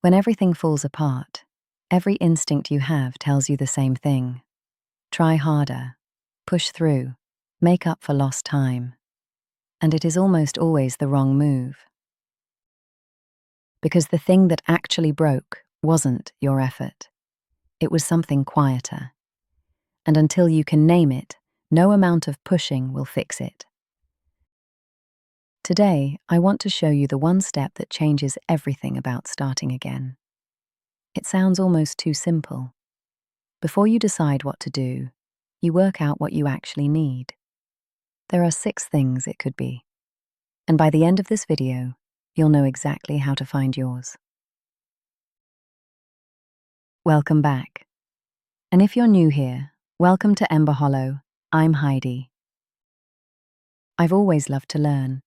When everything falls apart, every instinct you have tells you the same thing. Try harder, push through, make up for lost time. And it is almost always the wrong move. Because the thing that actually broke wasn't your effort. It was something quieter. And until you can name it, no amount of pushing will fix it. Today, I want to show you the one step that changes everything about starting again. It sounds almost too simple. Before you decide what to do, you work out what you actually need. There are 6 things it could be. And by the end of this video, you'll know exactly how to find yours. Welcome back. And if you're new here, welcome to Ember Hollow. I'm Heidi. I've always loved to learn.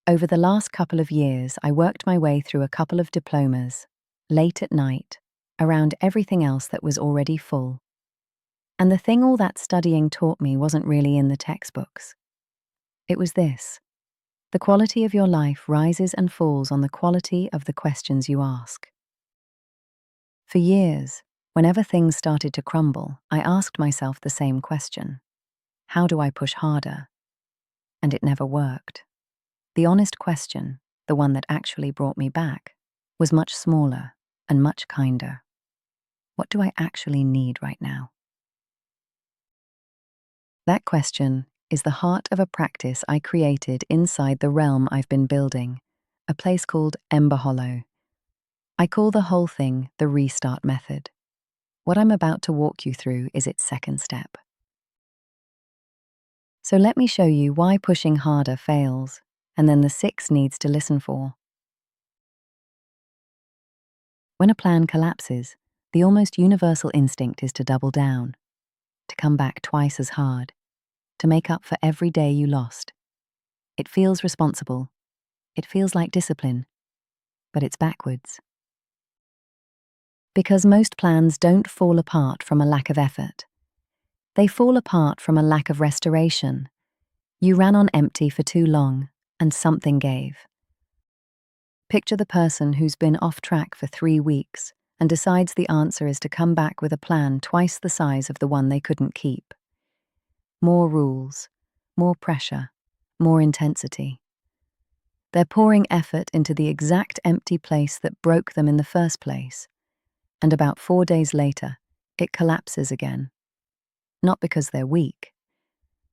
Over the last couple of years, I worked my way through a couple of diplomas, late at night, around everything else that was already full. And the thing all that studying taught me wasn't really in the textbooks. It was this: the quality of your life rises and falls on the quality of the questions you ask. For years, whenever things started to crumble, I asked myself the same question: how do I push harder? And it never worked. The honest question, the one that actually brought me back, was much smaller and much kinder. What do I actually need right now? That question is the heart of a practice I created inside the realm I've been building, a place called Ember Hollow. I call the whole thing the restart method. What I'm about to walk you through is its second step. So let me show you why pushing harder fails, and then the 6 needs to listen for. When a plan collapses, the almost universal instinct is to double down, to come back twice as hard, to make up for every day you lost. It feels responsible. It feels like discipline. But it's backwards. Because most plans don't fall apart from a lack of effort. They fall apart from a lack of restoration. You ran on empty for too long, and something gave. Picture the person who's been off track for 3 weeks and decides the answer is to come back with a plan twice the size of the one they couldn't keep. More rules, more pressure, more intensity. They're pouring effort into the exact empty place that broke them in the first place. And about 4 days later, it collapses again. Not because they're weak,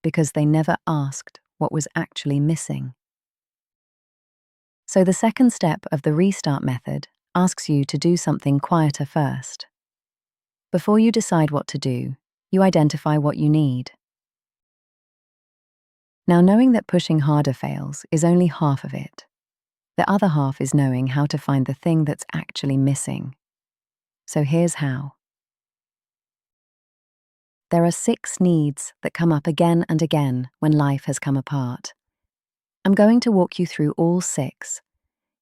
because they never asked what was actually missing. So the second step of the restart method asks you to do something quieter first. Before you decide what to do, you identify what you need. Now, knowing that pushing harder fails is only half of it. The other half is knowing how to find the thing that's actually missing. So here's how. There are 6 needs that come up again and again when life has come apart. I'm going to walk you through all 6.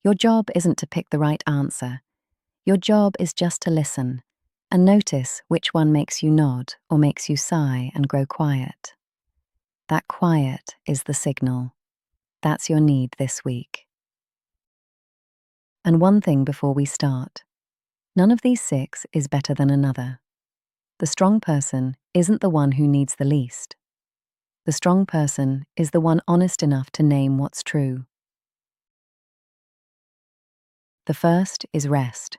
Your job isn't to pick the right answer. Your job is just to listen and notice which one makes you nod or makes you sigh and grow quiet. That quiet is the signal. That's your need this week. And one thing before we start. None of these 6 is better than another. The strong person isn't the one who needs the least. The strong person is the one honest enough to name what's true. The first is rest.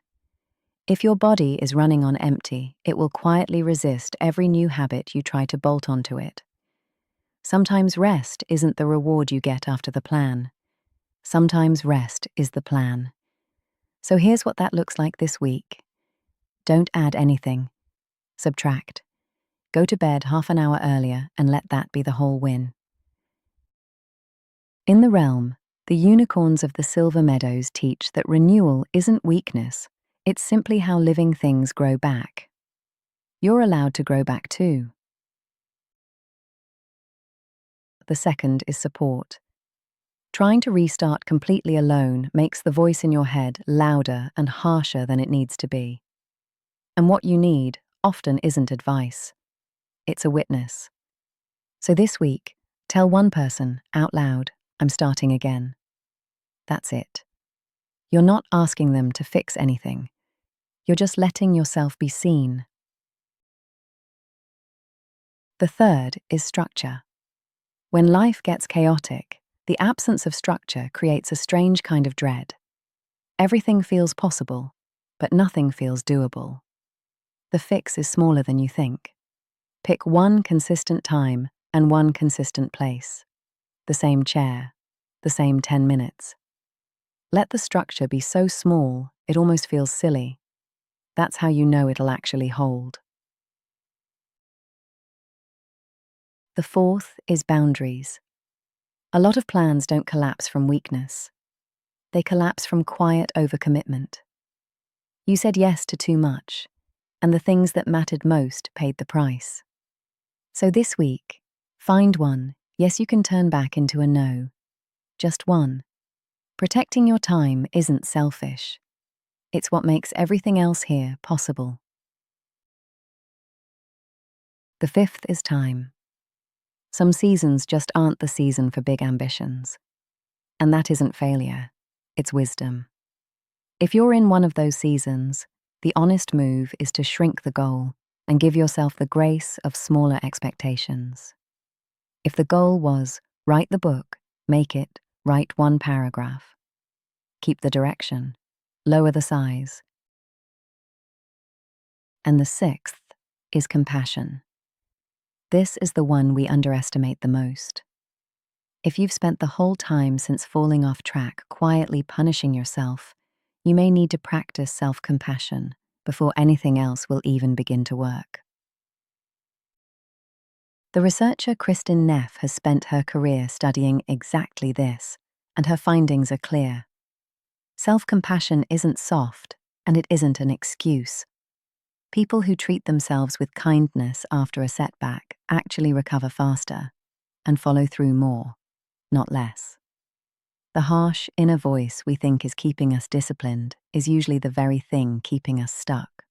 If your body is running on empty, it will quietly resist every new habit you try to bolt onto it. Sometimes rest isn't the reward you get after the plan. Sometimes rest is the plan. So here's what that looks like this week. Don't add anything. Subtract. Go to bed half an hour earlier and let that be the whole win. In the realm, the unicorns of the Silver Meadows teach that renewal isn't weakness, it's simply how living things grow back. You're allowed to grow back too. The second is support. Trying to restart completely alone makes the voice in your head louder and harsher than it needs to be. And what you need often isn't advice. It's a witness. So this week, tell one person out loud, I'm starting again. That's it. You're not asking them to fix anything. You're just letting yourself be seen. The third is structure. When life gets chaotic, the absence of structure creates a strange kind of dread. Everything feels possible, but nothing feels doable. The fix is smaller than you think. Pick one consistent time and one consistent place. The same chair, the same 10 minutes. Let the structure be so small, it almost feels silly. That's how you know it'll actually hold. The fourth is boundaries. A lot of plans don't collapse from weakness. They collapse from quiet overcommitment. You said yes to too much, and the things that mattered most paid the price. So this week, find one yes you can turn back into a no. Just one. Protecting your time isn't selfish. It's what makes everything else here possible. The fifth is time. Some seasons just aren't the season for big ambitions. And that isn't failure, it's wisdom. If you're in one of those seasons, the honest move is to shrink the goal and give yourself the grace of smaller expectations. If the goal was write the book, make it, write one paragraph. Keep the direction, lower the size. And the sixth is compassion. This is the one we underestimate the most. If you've spent the whole time since falling off track quietly punishing yourself, you may need to practice self-compassion before anything else will even begin to work. The researcher Kristin Neff has spent her career studying exactly this, and her findings are clear. Self-compassion isn't soft, and it isn't an excuse. People who treat themselves with kindness after a setback actually recover faster and follow through more, not less. The harsh inner voice we think is keeping us disciplined is usually the very thing keeping us stuck.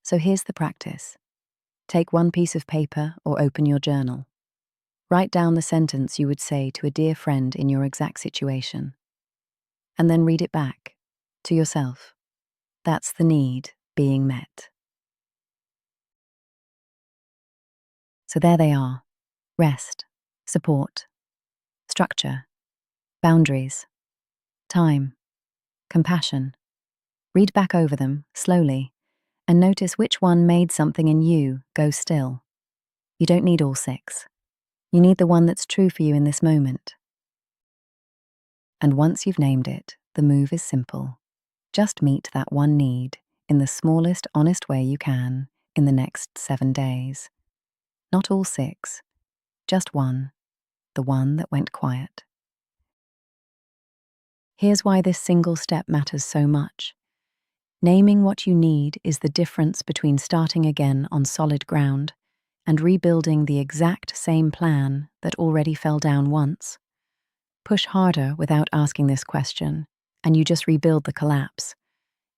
So here's the practice. Take one piece of paper or open your journal. Write down the sentence you would say to a dear friend in your exact situation. And then read it back, to yourself. That's the need being met. So there they are. Rest, support, structure, boundaries, time, compassion. Read back over them, slowly, and notice which one made something in you go still. You don't need all 6. You need the one that's true for you in this moment. And once you've named it, the move is simple. Just meet that one need in the smallest, honest way you can in the next 7 days. Not all 6, just one, the one that went quiet. Here's why this single step matters so much. Naming what you need is the difference between starting again on solid ground and rebuilding the exact same plan that already fell down once. Push harder without asking this question, and you just rebuild the collapse.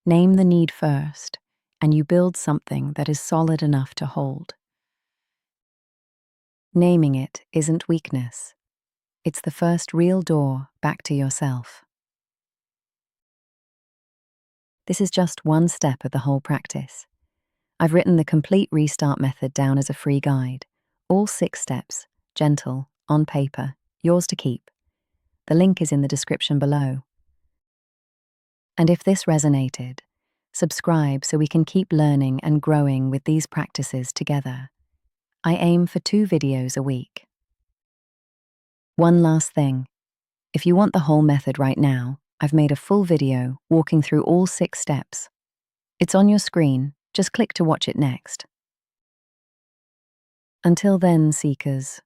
Name the need first, and you build something that is solid enough to hold. Naming it isn't weakness. It's the first real door back to yourself. This is just one step of the whole practice. I've written the complete restart method down as a free guide. All 6 steps, gentle, on paper, yours to keep. The link is in the description below. And if this resonated, subscribe so we can keep learning and growing with these practices together. I aim for 2 videos a week. One last thing. If you want the whole method right now, I've made a full video walking through all 6 steps. It's on your screen, just click to watch it next. Until then, seekers,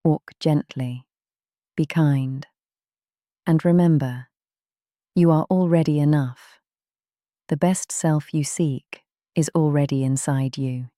walk gently, be kind, and remember, you are already enough. The best self you seek is already inside you.